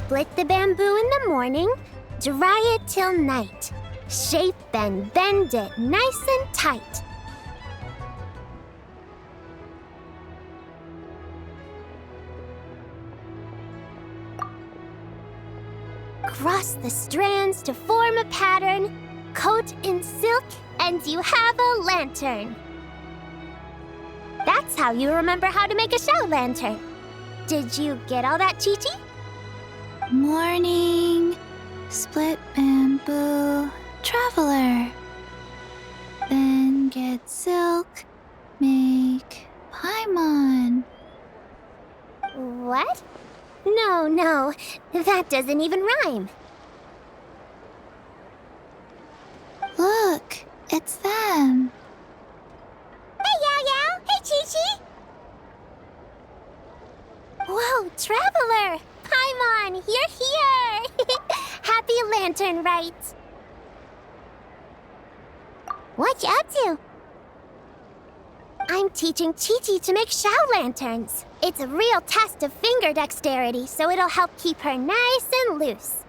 Split the bamboo in the morning, dry it till night. Shape and bend it nice and tight. Cross the strands to form a pattern, coat in silk, and you have a lantern. That's how you remember how to make a shell lantern. Did you get all that, Chi-Chi? Morning, split bamboo, traveler. Then get silk, make paimon. What? No, that doesn't even rhyme. Look, it's them. Hey, Yao Yao! Hey, Chi-Chi! Whoa, Traveler! Paimon, you're here! Happy Lantern Rites! What you up to? I'm teaching Chi-Chi to make shell lanterns. It's a real test of finger dexterity, so it'll help keep her nice and loose.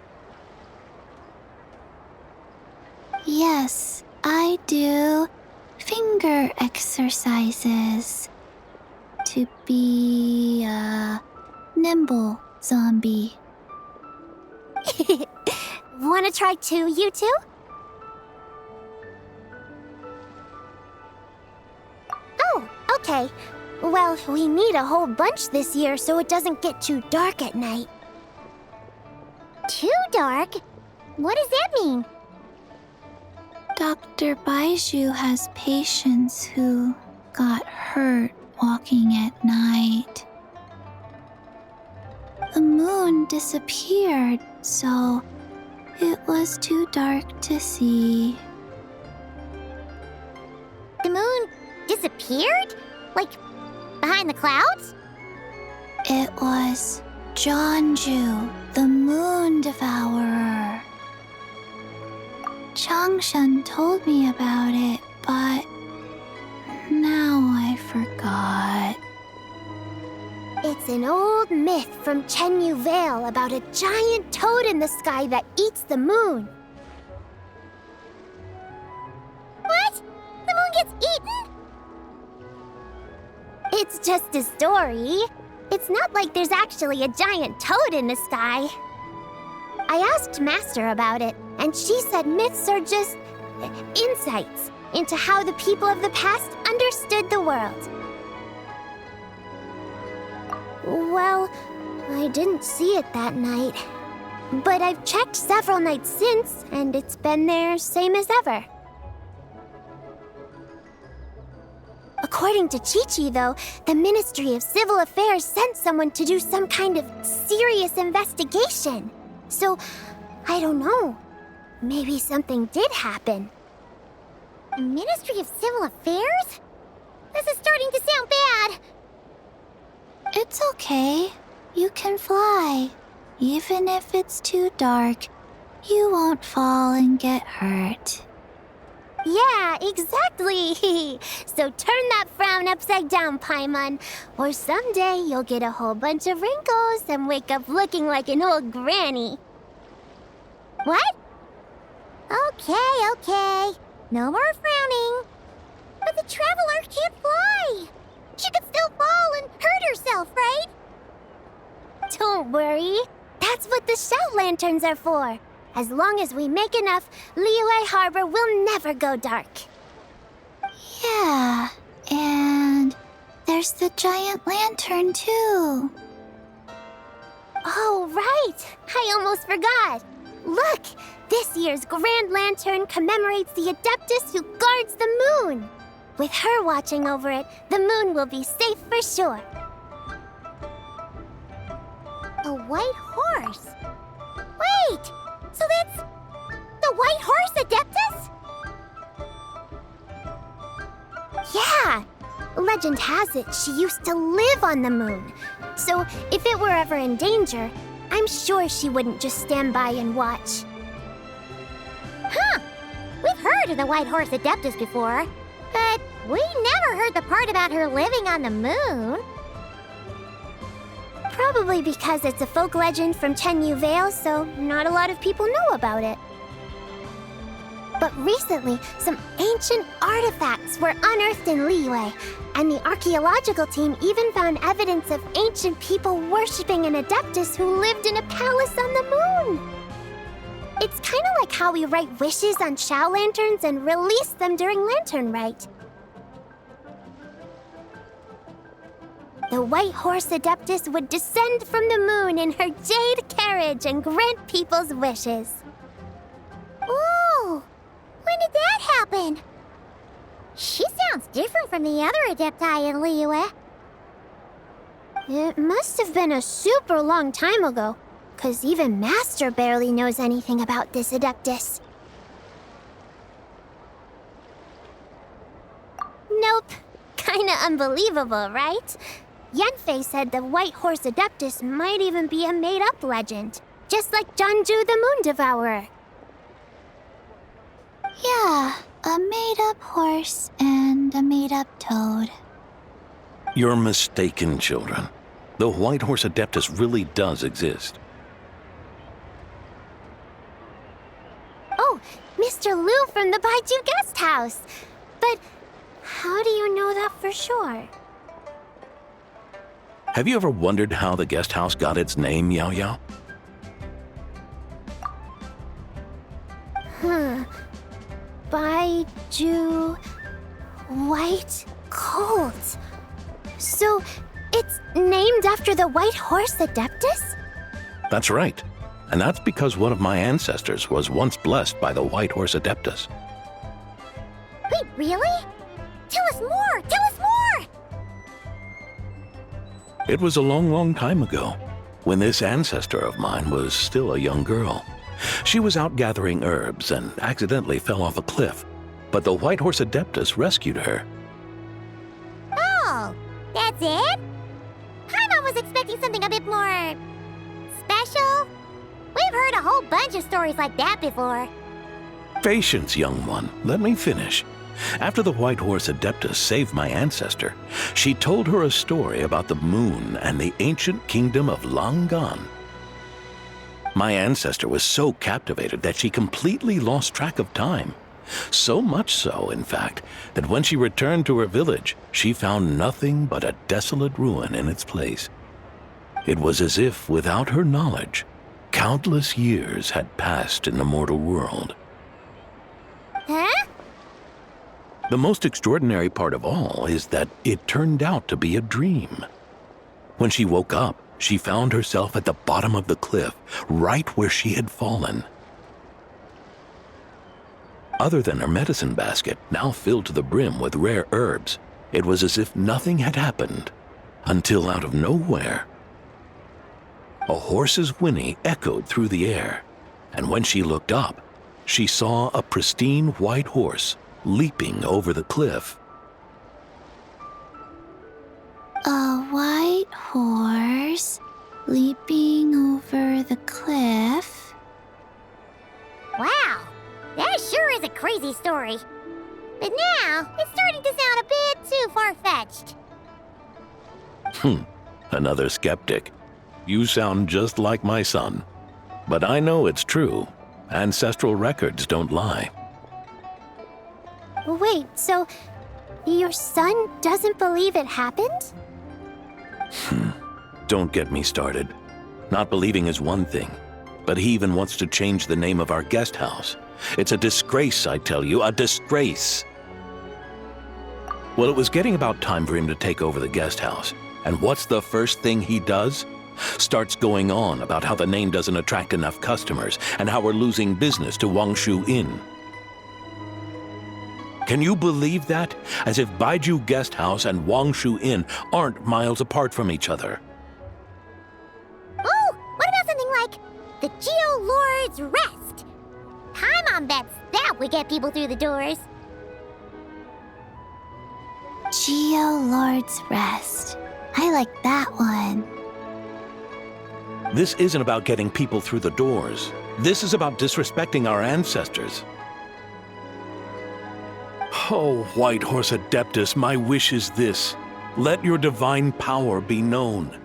Yes, I do finger exercises to be a nimble zombie. Wanna try too, you two? Oh, okay. Well, we need a whole bunch this year so it doesn't get too dark at night. Too dark? What does that mean? Dr. Baiju has patients who got hurt walking at night. The moon disappeared, so it was too dark to see. The moon disappeared? Like, behind the clouds? It was Jeonju, the moon devourer. Changshan told me about it, but now I forgot. It's an old myth from Chenyu Vale about a giant toad in the sky that eats the moon. What? The moon gets eaten? It's just a story. It's not like there's actually a giant toad in the sky. I asked Master about it, and she said myths are just insights into how the people of the past understood the world. Well, I didn't see it that night. But I've checked several nights since, and it's been there same as ever. According to Chi-Chi, though, the Ministry of Civil Affairs sent someone to do some kind of serious investigation. So, I don't know. Maybe something did happen. The Ministry of Civil Affairs? This is starting to sound bad. It's okay. You can fly. Even if it's too dark, you won't fall and get hurt. Yeah, exactly. So turn that frown upside down, Paimon, or someday you'll get a whole bunch of wrinkles and wake up looking like an old granny. What? Okay. No more frowning. But the Traveler can't fly. She could still fall and hurt herself, right? Don't worry. That's what the shell lanterns are for. As long as we make enough, Liyue Harbor will never go dark. Yeah, and there's the giant lantern too. Oh, right! I almost forgot. Look! This year's Grand Lantern commemorates the Adeptus who guards the moon. With her watching over it, the moon will be safe for sure. A white horse? Wait! So that's the White Horse Adeptus? Yeah! Legend has it she used to live on the moon. So if it were ever in danger, I'm sure she wouldn't just stand by and watch. Huh! We've heard of the White Horse Adeptus before, but we never heard the part about her living on the moon. Probably because it's a folk legend from Tenyu Vale, so not a lot of people know about it. But recently, some ancient artifacts were unearthed in Liyue, and the archaeological team even found evidence of ancient people worshipping an adeptus who lived in a palace on the moon. It's kind of like how we write wishes on Shao lanterns and release them during Lantern Rite. The White Horse Adeptus would descend from the moon in her jade carriage and grant people's wishes. Ooh! When did that happen? She sounds different from the other Adepti in Liyue. It must have been a super long time ago, 'cause even Master barely knows anything about this Adeptus. Nope. Kinda unbelievable, right? Yanfei said the White Horse Adeptus might even be a made-up legend, just like Janju the Moon Devourer. Yeah, a made-up horse and a made-up toad. You're mistaken, children. The White Horse Adeptus really does exist. Oh, Mr. Liu from the Baiju Guest House. But how do you know that for sure? Have you ever wondered how the guest house got its name, Yao Yao? Baiju White Colt. So it's named after the White Horse Adeptus? That's right. And that's because one of my ancestors was once blessed by the White Horse Adeptus. Wait, really? Tell us more! Tell us more! It was a long, long time ago, when this ancestor of mine was still a young girl. She was out gathering herbs and accidentally fell off a cliff, but the White Horse Adeptus rescued her. Oh, that's it? Paimon was expecting something a bit more special. We've heard a whole bunch of stories like that before. Patience, young one. Let me finish. After the White Horse Adeptus saved my ancestor, she told her a story about the moon and the ancient kingdom of Langan. My ancestor was so captivated that she completely lost track of time. So much so, in fact, that when she returned to her village, she found nothing but a desolate ruin in its place. It was as if, without her knowledge, countless years had passed in the mortal world. Huh? The most extraordinary part of all is that it turned out to be a dream. When she woke up, she found herself at the bottom of the cliff, right where she had fallen. Other than her medicine basket, now filled to the brim with rare herbs, it was as if nothing had happened, until out of nowhere, a horse's whinny echoed through the air, and when she looked up, she saw a pristine white horse leaping over the cliff. A white horse leaping over the cliff. Wow, that sure is a crazy story. But now, it's starting to sound a bit too far-fetched. Another skeptic. You sound just like my son. But I know it's true. Ancestral records don't lie. Wait, so your son doesn't believe it happened? Don't get me started. Not believing is one thing, but he even wants to change the name of our guest house. It's a disgrace, I tell you, a disgrace. Well, it was getting about time for him to take over the guest house. And what's the first thing he does? Starts going on about how the name doesn't attract enough customers and how we're losing business to Wangshu Inn. Can you believe that? As if Baiju Guest House and Wangshu Inn aren't miles apart from each other. Oh, what about something like the Geo Lord's Rest? Paimon bets that would get people through the doors. Geo Lord's Rest. I like that one. This isn't about getting people through the doors. This is about disrespecting our ancestors. Oh, White Horse Adeptus, my wish is this. Let your divine power be known.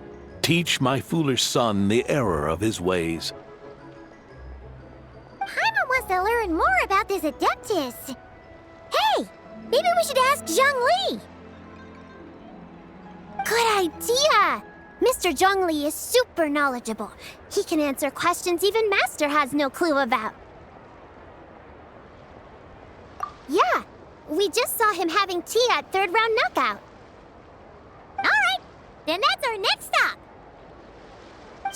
Teach my foolish son the error of his ways. Paimon wants to learn more about this Adeptus. Hey, maybe we should ask Zhongli. Good idea! Mr. Zhongli is super knowledgeable. He can answer questions even Master has no clue about. Yeah, we just saw him having tea at third round knockout. Alright, then that's our next stop.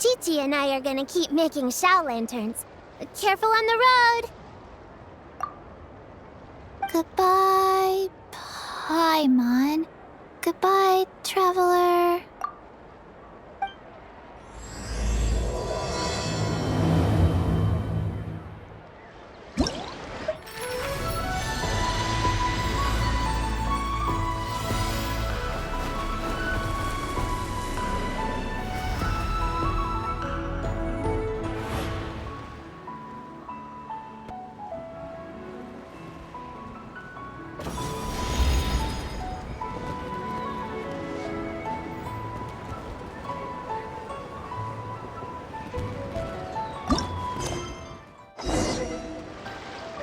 Chi-Chi and I are gonna keep making Shao lanterns. But careful on the road. Goodbye, Paimon. Goodbye, traveler.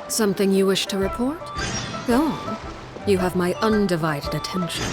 Something you wish to report? Go on. You have my undivided attention.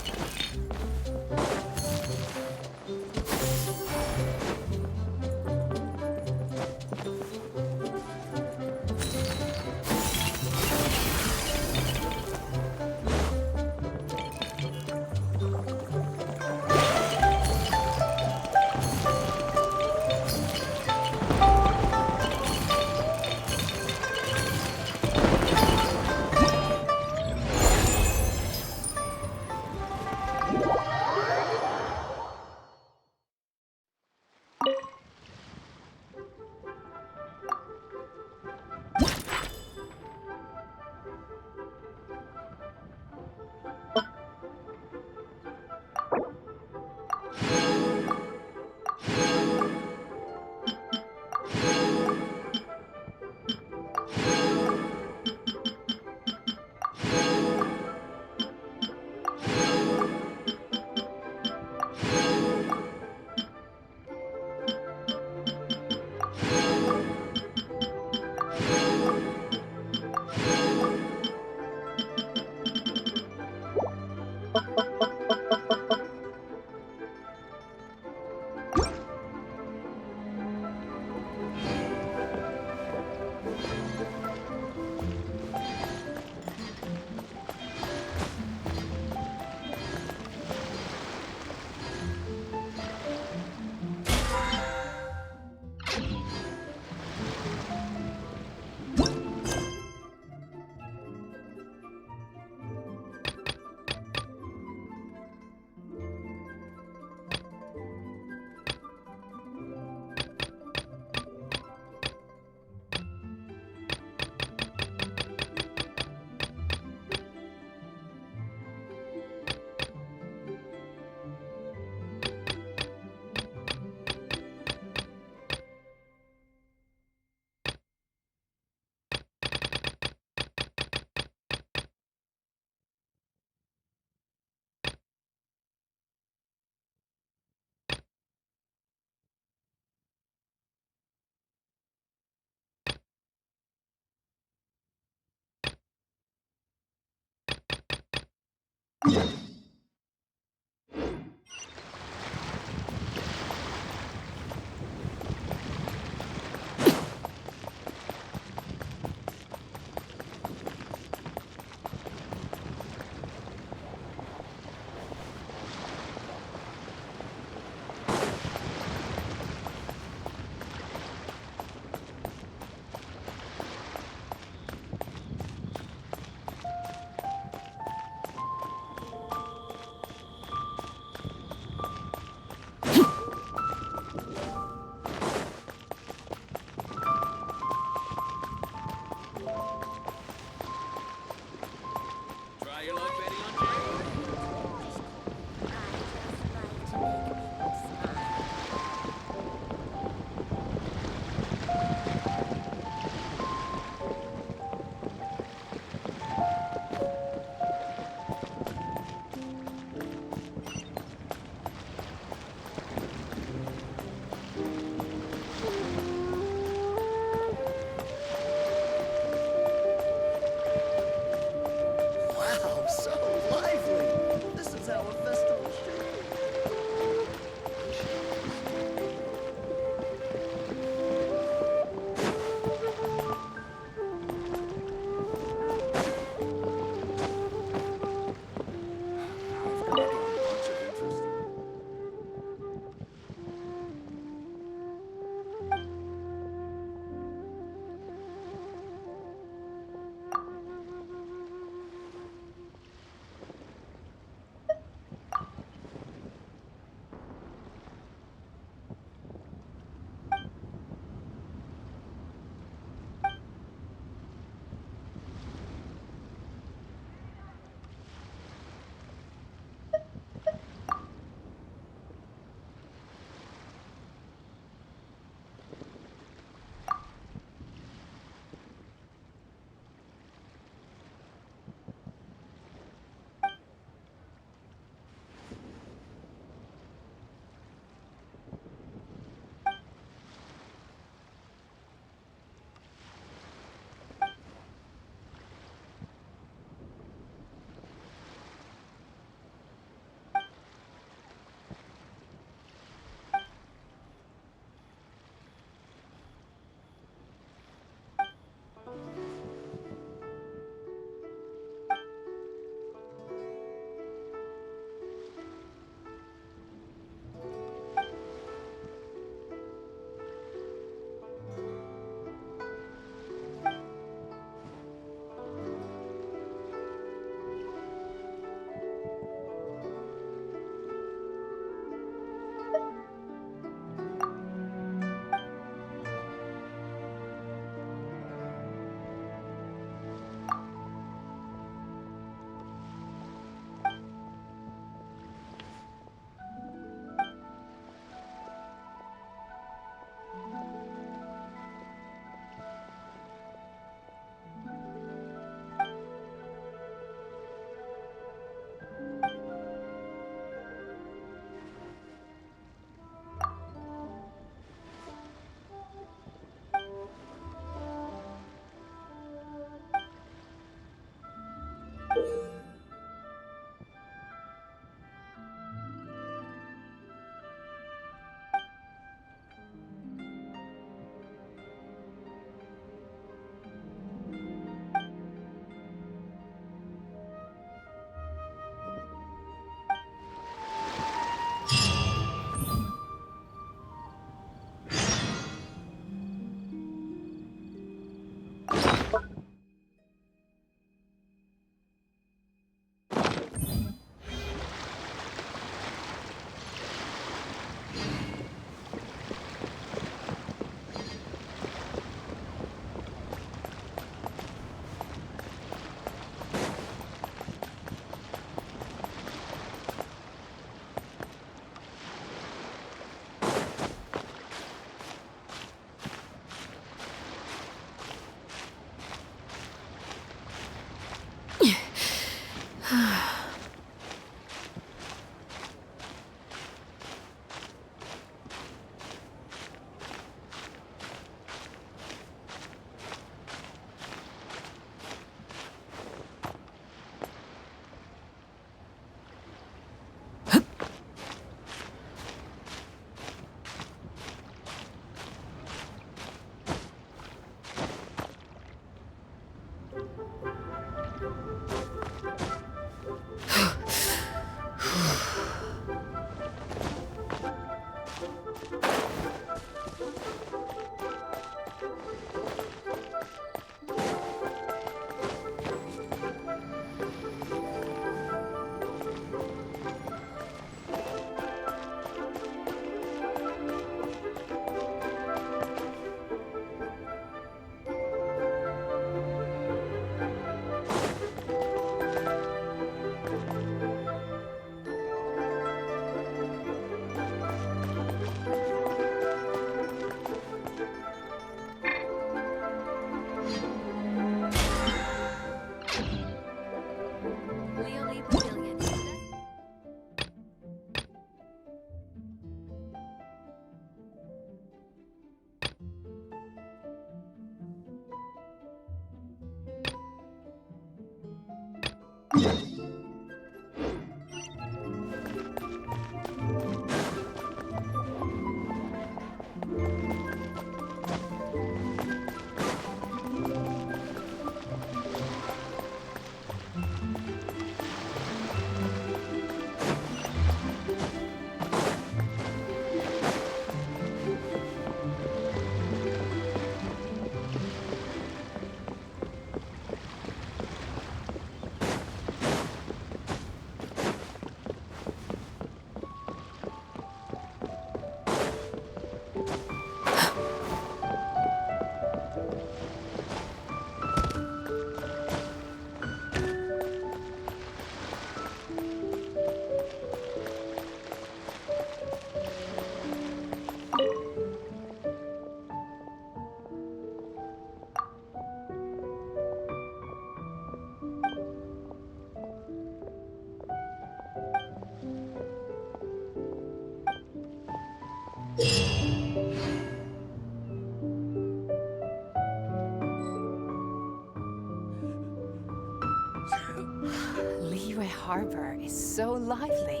Leeway Harbor is so lively,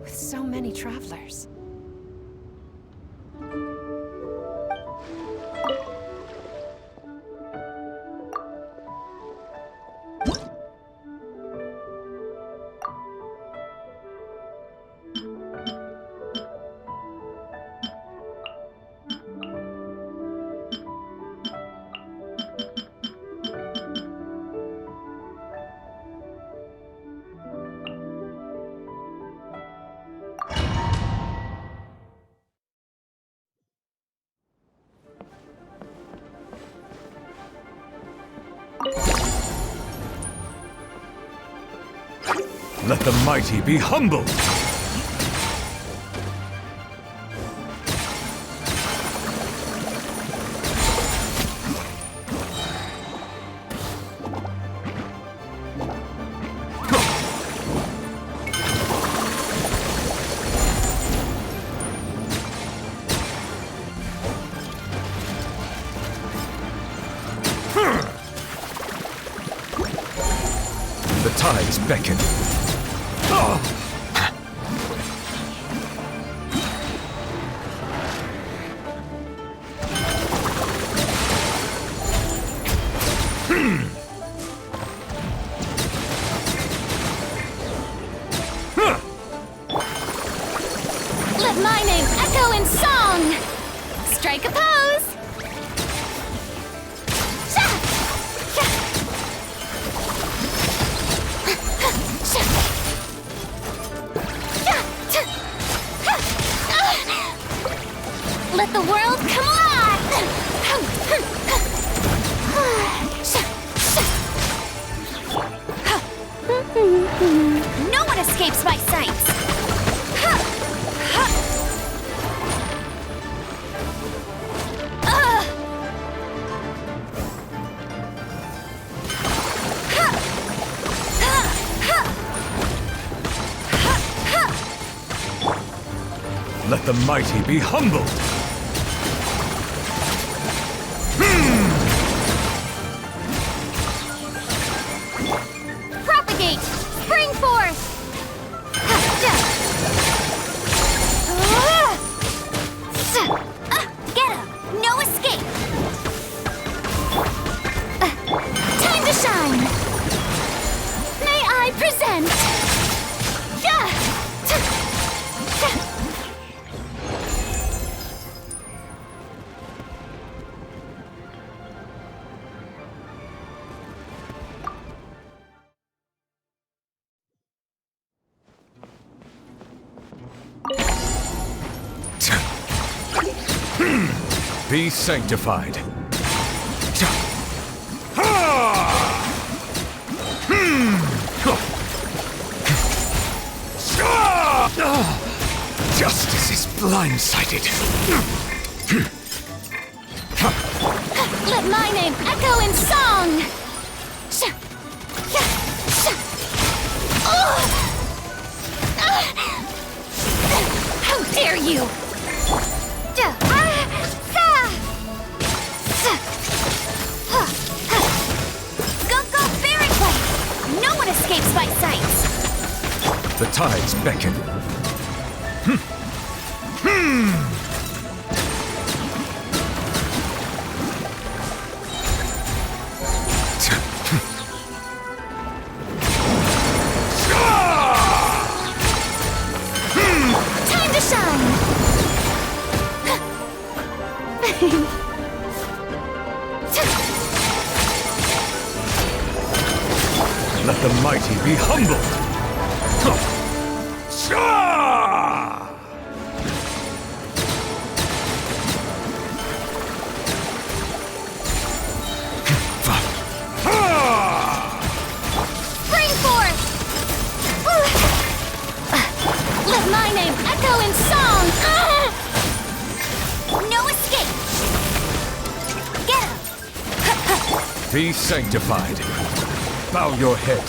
with so many travelers. Let the mighty be humbled! The tides beckon. Let my name echo in song! Strike a pose! Let the world come alive! No one escapes my sights! Let the mighty be humbled! Propagate! Spring forth! Get him! No escape! Time to Be sanctified. Justice is blindsided. Let my name echo in song! How dare you! Go Barricade! No one escapes my sights! The tides beckon. Time to shine! Let the mighty be humbled. Spring forth! Let my name echo in song! No escape! Get him! Be sanctified. Bow your head.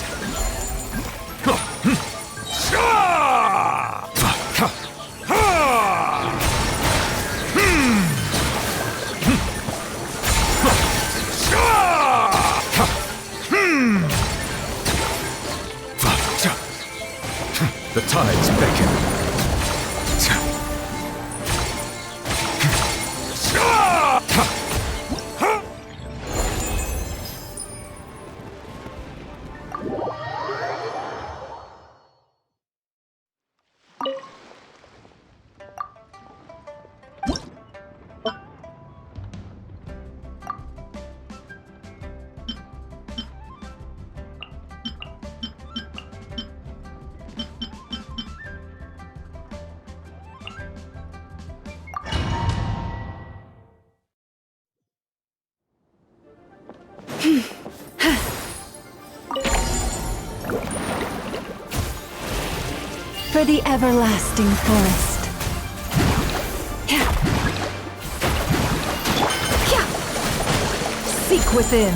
The tides beckon. For the everlasting forest. Seek within.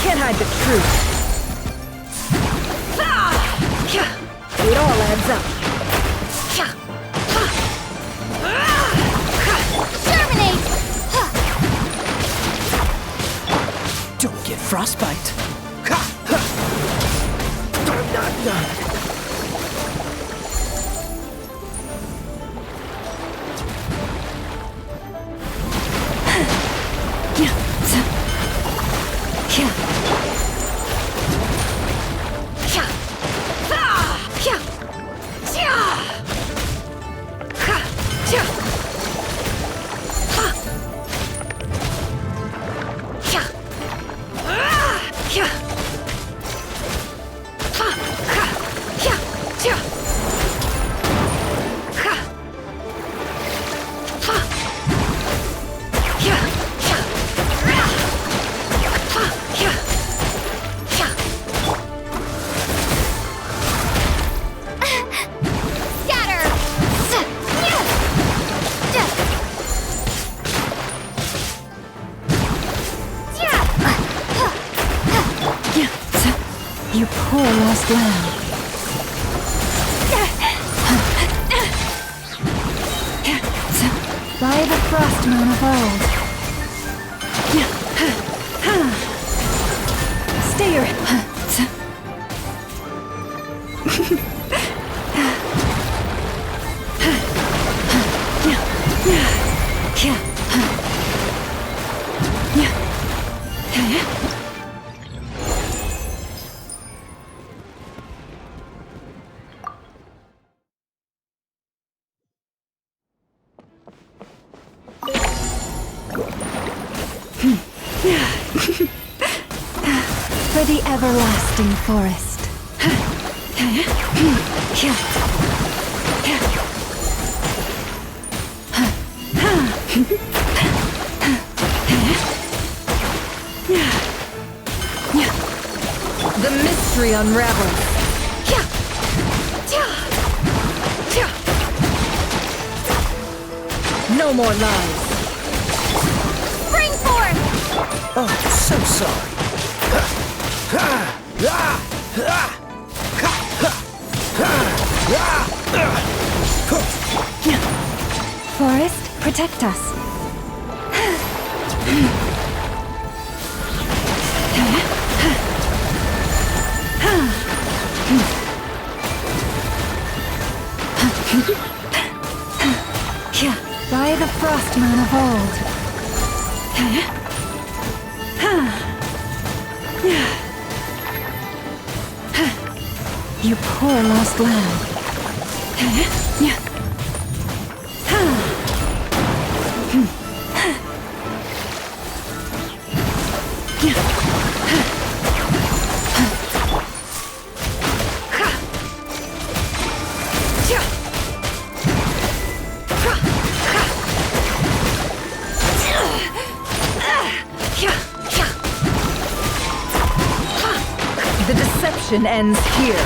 Can't hide the truth. It all adds up. Terminate! Don't get frostbite. I'm not done. You poor lost lamb. By the frost moon of old. Stay your... For the everlasting forest. The mystery unravels. No more lies. Spring forth! Oh, so sorry. Forest, protect us. By the frost moon of old. You poor lost lamb. The deception ends here.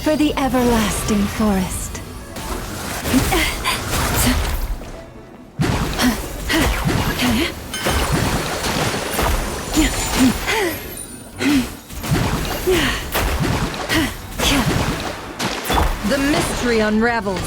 For the everlasting forest. The mystery unravels.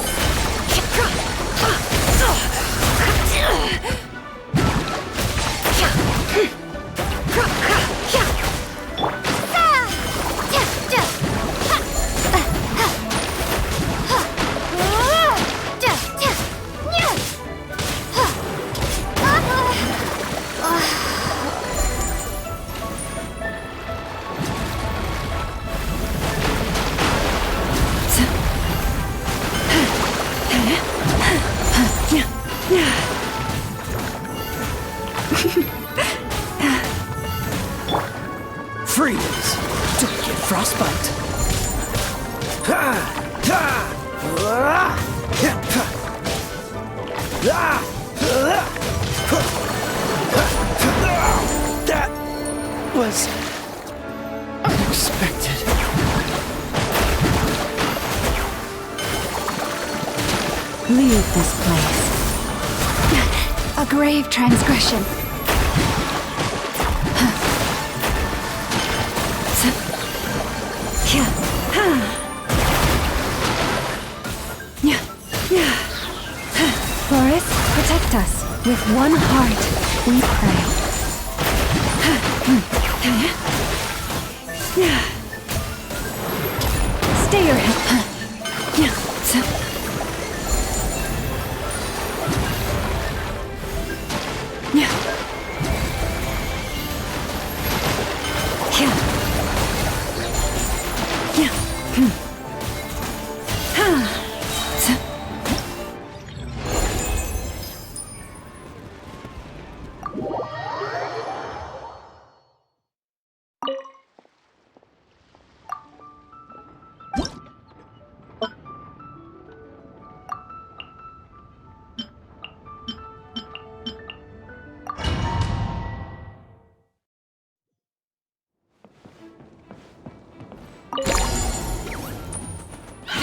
Freeze! Don't get frostbite. That was unexpected. Leave this place. A grave transgression. Forest, protect us. With one heart, we pray. Stay your head.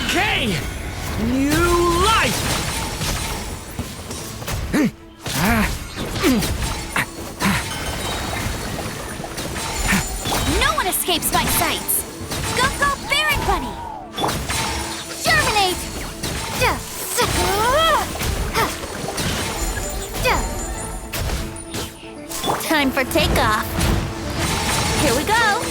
Decay! New life! No one escapes my sights! Go, go, Baron Bunny! Germinate! for takeoff. Here we go.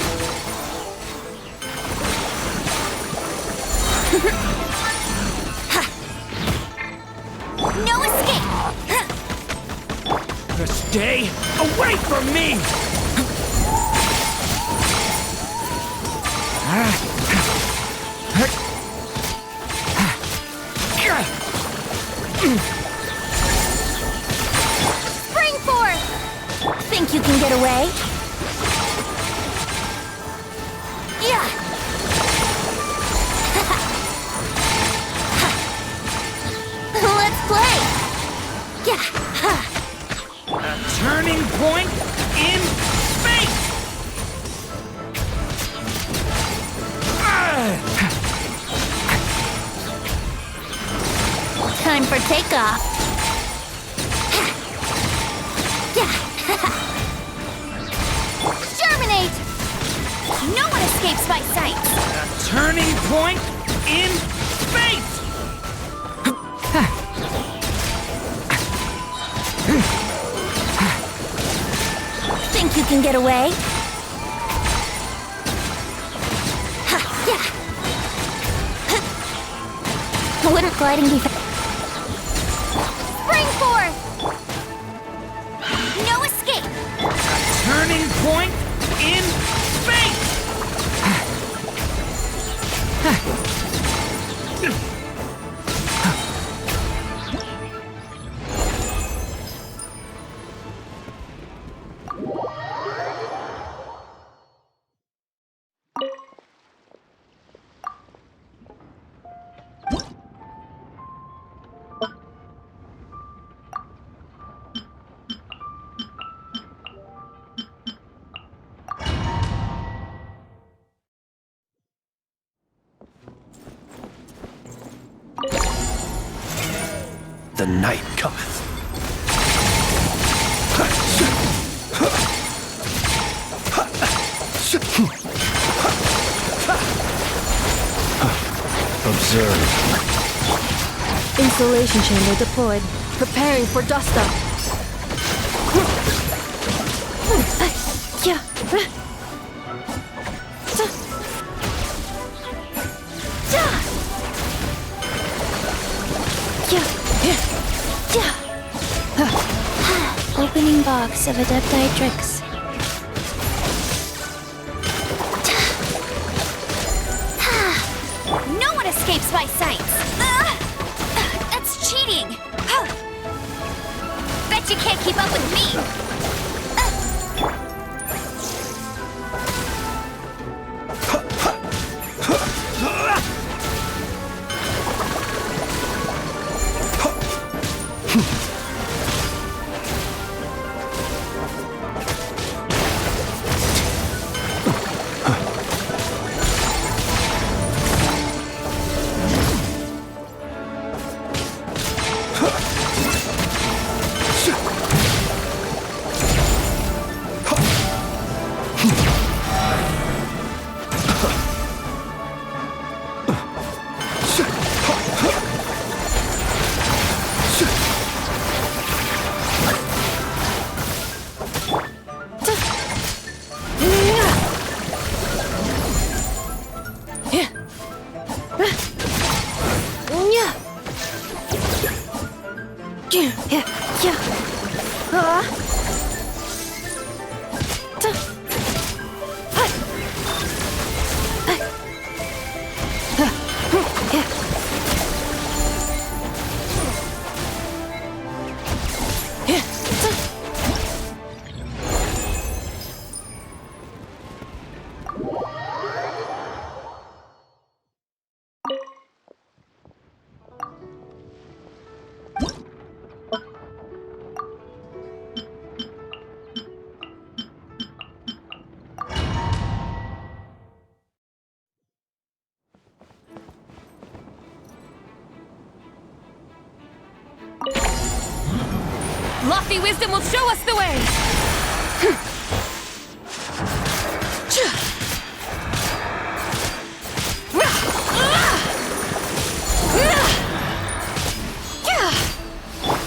No escape. Stay away from me! Spring forth! Think you can get away? Yeah! Let's play! Yeah! A turning point in space! Time for takeoff. Germinate! No one escapes my sight. A turning point in space! Think you can get away? Yeah. Wouldn't gliding be Spring forth! No escape! Turning point in space! The night cometh. Observe. Insulation chamber deployed. Preparing for dust up. Yeah. Opening box of Adeptitrix. No one escapes my sights. That's cheating. Bet you can't keep up with me. Lofty wisdom will show us the way!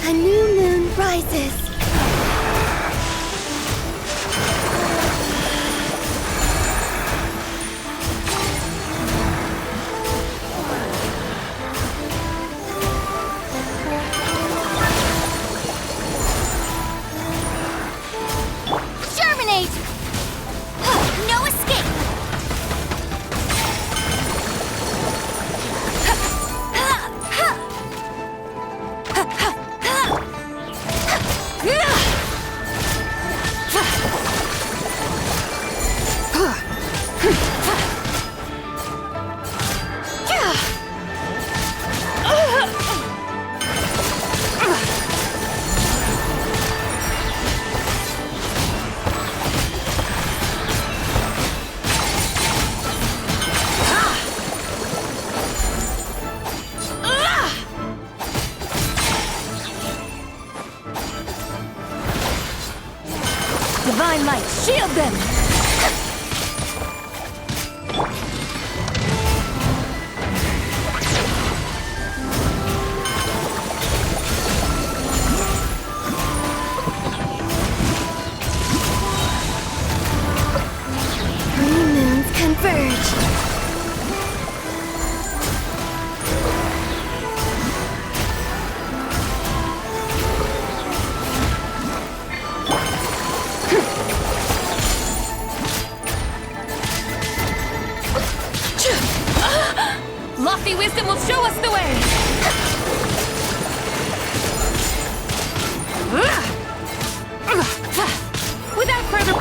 A new moon rises. Divine light, shield them! Three moons converge. Lofty wisdom will show us the way! Without further...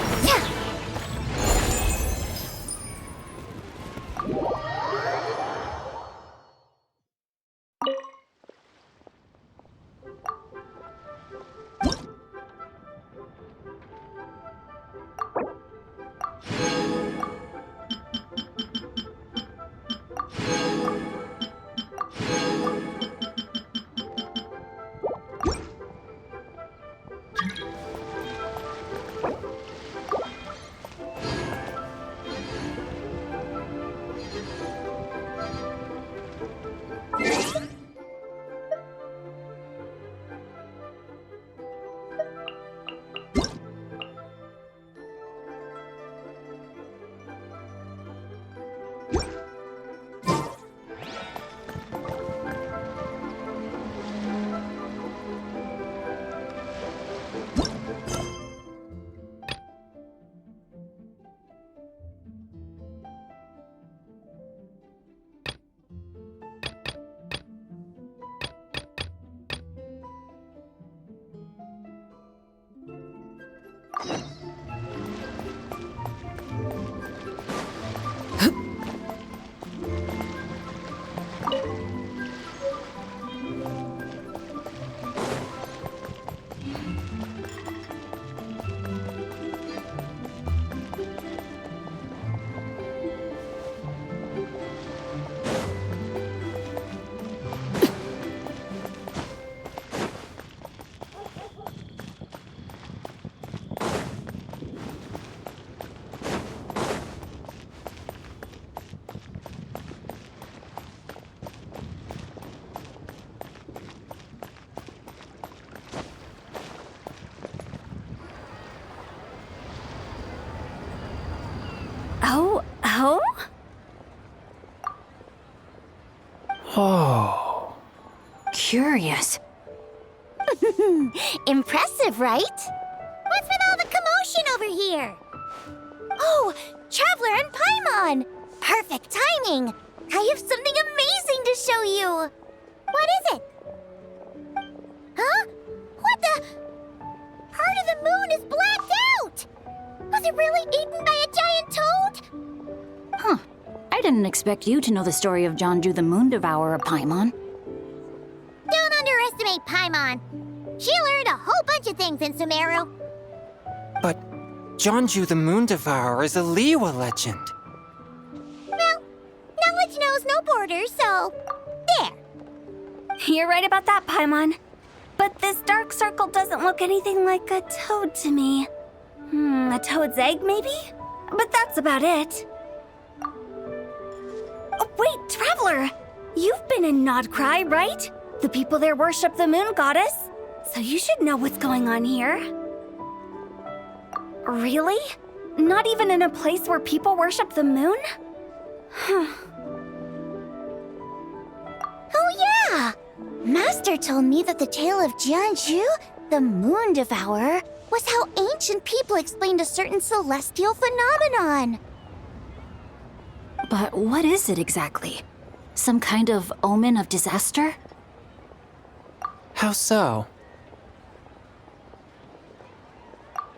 Oh? Oh. Curious. Impressive, right? What's with all the commotion over here? Oh, Traveler and Paimon! Perfect timing! I have something amazing to show you! What is it? Huh? What the? Part of the moon is blacked out! Was it really eaten by a giant toad? Huh. I didn't expect you to know the story of Jonju the Moon Devourer, Paimon. Don't underestimate Paimon. She learned a whole bunch of things in Sumeru. But Jonju the Moon Devourer is a Liyue legend. Well, knowledge knows no borders, so there. You're right about that, Paimon. But this dark circle doesn't look anything like a toad to me. A toad's egg, maybe? But that's about it. Oh, wait, Traveler! You've been in Nodcry, right? The people there worship the moon goddess. So you should know what's going on here. Really? Not even in a place where people worship the moon? Oh yeah! Master told me that the tale of Jianzhu, the moon devourer, was how ancient people explained a certain celestial phenomenon. But what is it exactly? Some kind of omen of disaster? How so?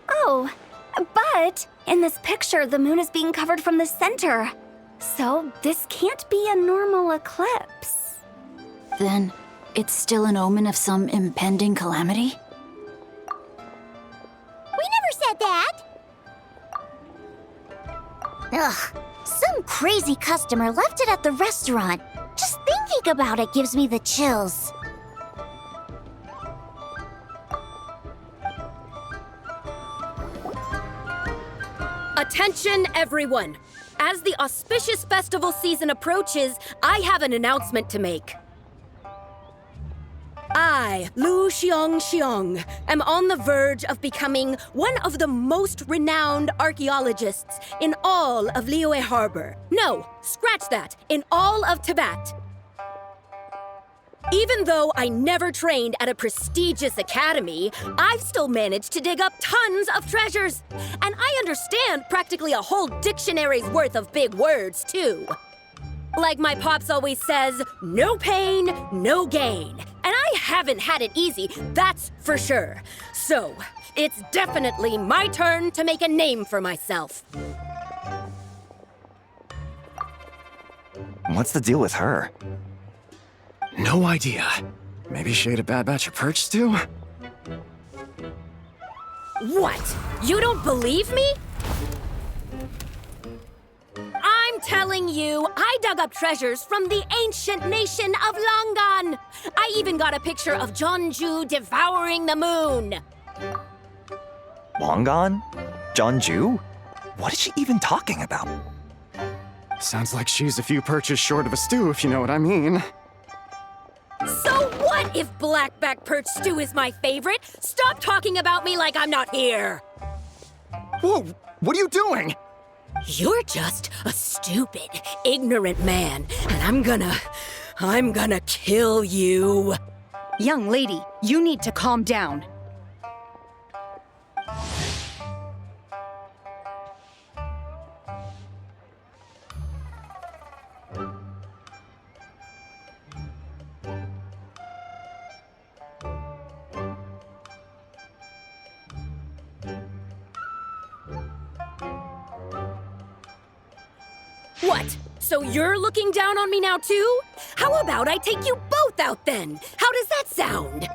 Oh, by But in this picture, the moon is being covered from the center. So this can't be a normal eclipse. Then, it's still an omen of some impending calamity? We never said that! Ugh, some crazy customer left it at the restaurant. Just thinking about it gives me the chills. Attention, everyone! As the auspicious festival season approaches, I have an announcement to make. I, Lu Xiong, am on the verge of becoming one of the most renowned archaeologists in all of Liyue Harbor. No, scratch that, in all of Tibet. Even though I never trained at a prestigious academy, I've still managed to dig up tons of treasures. And I understand practically a whole dictionary's worth of big words, too. Like my pops always says, no pain, no gain. And I haven't had it easy, that's for sure. So, it's definitely my turn to make a name for myself. What's the deal with her? No idea. Maybe she ate a bad batch of perch stew? What? You don't believe me? I'm telling you, I dug up treasures from the ancient nation of Langan. I even got a picture of Jeonju devouring the moon. Longon? Jeonju? What is she even talking about? Sounds like she's a few perches short of a stew, if you know what I mean. So what if blackback perch stew is my favorite? Stop talking about me like I'm not here. Whoa, what are you doing? You're just a stupid, ignorant man, and I'm gonna kill you. Young lady, you need to calm down. What? So you're looking down on me now too? How about I take you both out then? How does that sound?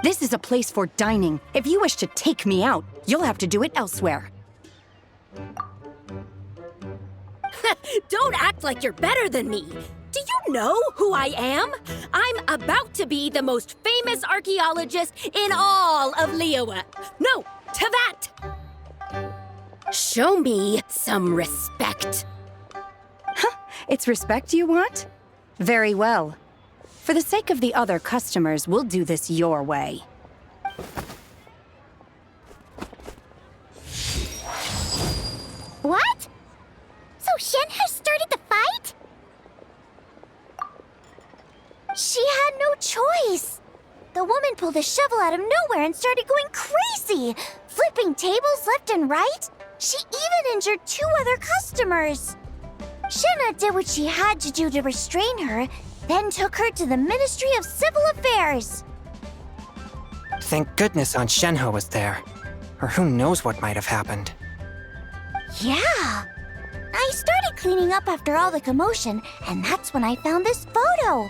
This is a place for dining. If you wish to take me out, you'll have to do it elsewhere. Don't act like you're better than me. Do you know who I am? I'm about to be the most famous archaeologist in all of Liyue. No, Tibet. Show me some respect. It's respect you want? Very well. For the sake of the other customers, we'll do this your way. What? So Shen has started the fight? She had no choice. The woman pulled a shovel out of nowhere and started going crazy, flipping tables left and right. She even injured 2 other customers. Shenna did what she had to do to restrain her, then took her to the Ministry of Civil Affairs. Thank goodness Aunt Shenhe was there. Or who knows what might have happened. Yeah. I started cleaning up after all the commotion, and that's when I found this photo.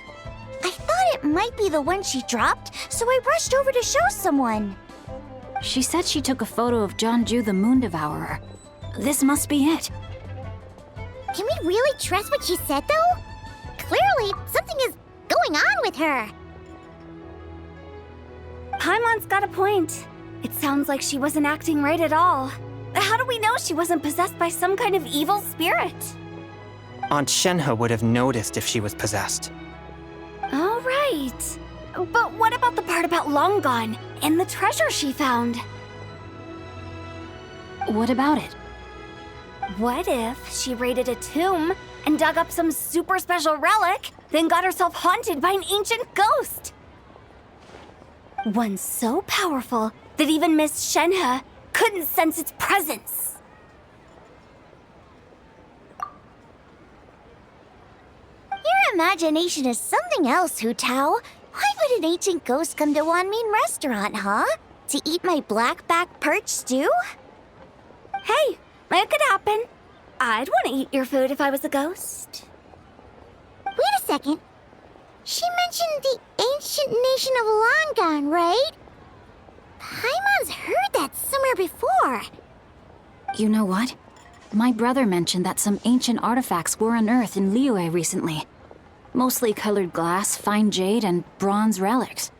I thought it might be the one she dropped, so I rushed over to show someone. She said she took a photo of Jeonju the Moon Devourer. This must be it. Can we really trust what she said, though? Clearly, something is going on with her. Paimon's got a point. It sounds like she wasn't acting right at all. How do we know she wasn't possessed by some kind of evil spirit? Aunt Shenhe would have noticed if she was possessed. All right. But what about the part about Longon and the treasure she found? What about it? What if she raided a tomb and dug up some super special relic, then got herself haunted by an ancient ghost? One so powerful that even Miss Shenhe couldn't sense its presence. Your imagination is something else, Hu Tao. Why would an ancient ghost come to Wanmin restaurant, huh? To eat my blackback perch stew? Hey, it could happen. I'd want to eat your food if I was a ghost. Wait a second. She mentioned the ancient nation of Longon, right? Paimon's heard that somewhere before. You know what? My brother mentioned that some ancient artifacts were unearthed in Liyue recently. Mostly colored glass, fine jade, and bronze relics.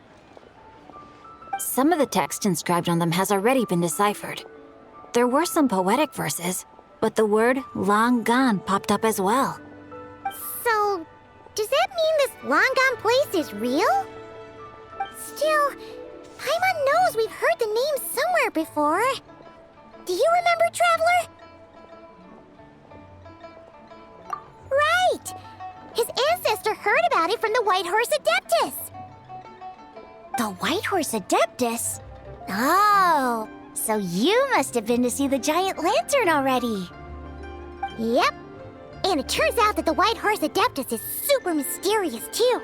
Some of the text inscribed on them has already been deciphered. There were some poetic verses, but the word long gone popped up as well. So, does that mean this Longon place is real? Still, Paimon knows we've heard the name somewhere before. Do you remember, Traveler? Right! His ancestor heard about it from the White Horse Adeptus. The White Horse Adeptus? Oh, so you must have been to see the giant lantern already. Yep. And it turns out that the White Horse Adeptus is super mysterious, too.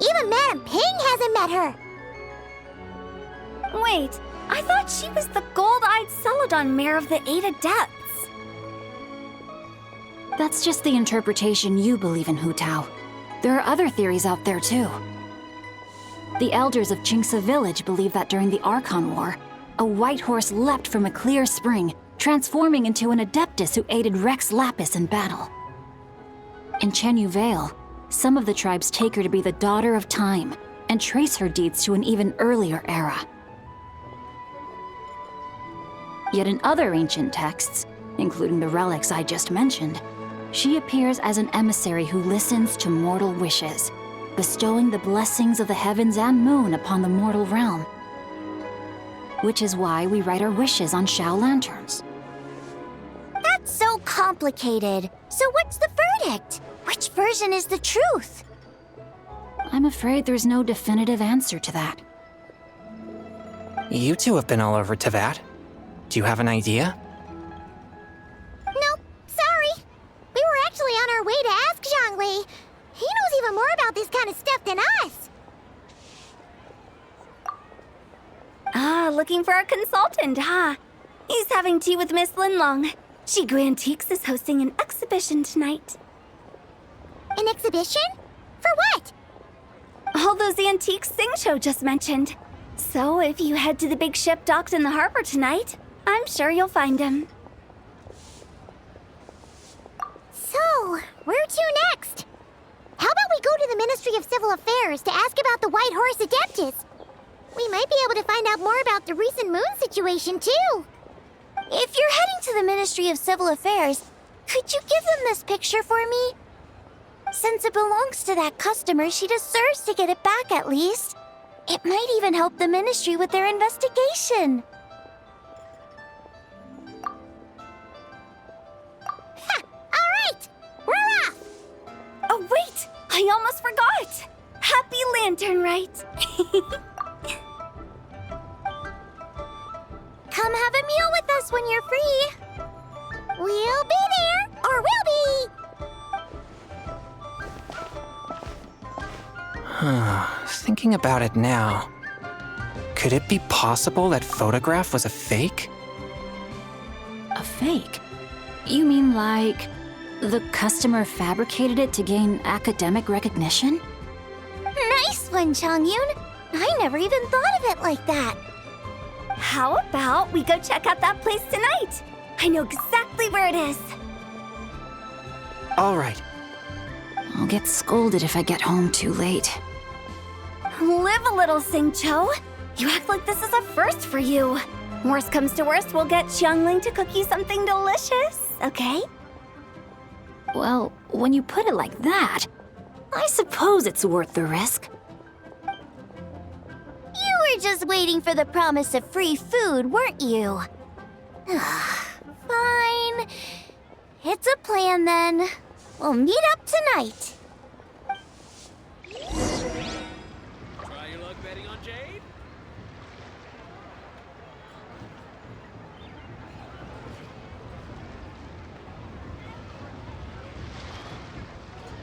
Even Madame Ping hasn't met her. Wait, I thought she was the gold-eyed Celadon mare of the 8 Adepts. That's just the interpretation you believe in, Hu Tao. There are other theories out there, too. The elders of Qingce village believe that during the Archon War, a white horse leapt from a clear spring, transforming into an Adeptus who aided Rex Lapis in battle. In Chenyu Vale, some of the tribes take her to be the daughter of time and trace her deeds to an even earlier era. Yet in other ancient texts, including the relics I just mentioned, she appears as an emissary who listens to mortal wishes, bestowing the blessings of the heavens and moon upon the mortal realm. Which is why we write our wishes on Shao lanterns. That's so complicated. So what's the verdict? Which version is the truth? I'm afraid there's no definitive answer to that. You two have been all over Tevat. Do you have an idea? Nope, sorry. We were actually on our way to ask Zhongli. He knows even more about this kind of stuff than us. Ah, looking for a consultant, huh? He's having tea with Miss Linlong. Shigu Antiques is hosting an exhibition tonight. An exhibition? For what? All those antiques Sing-Cho just mentioned. So if you head to the big ship docked in the harbor tonight, I'm sure you'll find him. So, where to next? How about we go to the Ministry of Civil Affairs to ask about the White Horse Adeptus? We might be able to find out more about the recent moon situation, too. If you're heading to the Ministry of Civil Affairs, could you give them this picture for me? Since it belongs to that customer, she deserves to get it back at least. It might even help the Ministry with their investigation. Ha! All right! We're off! Oh, wait! I almost forgot! Happy Lantern Rite! Come have a meal with us when you're free. We'll be there, or we'll be... Thinking about it now, could it be possible that photograph was a fake? A fake? You mean like the customer fabricated it to gain academic recognition? Nice one, Changyun. I never even thought of it like that. How about we go check out that place tonight? I know exactly where it is. All right. I'll get scolded if I get home too late. Live a little, Sing-Cho. You act like this is a first for you. Worst comes to worst, we'll get Xiangling to cook you something delicious, okay? Well, when you put it like that, I suppose it's worth the risk. You were just waiting for the promise of free food, weren't you? Fine. It's a plan then. We'll meet up tonight. Try your luck betting on Jade?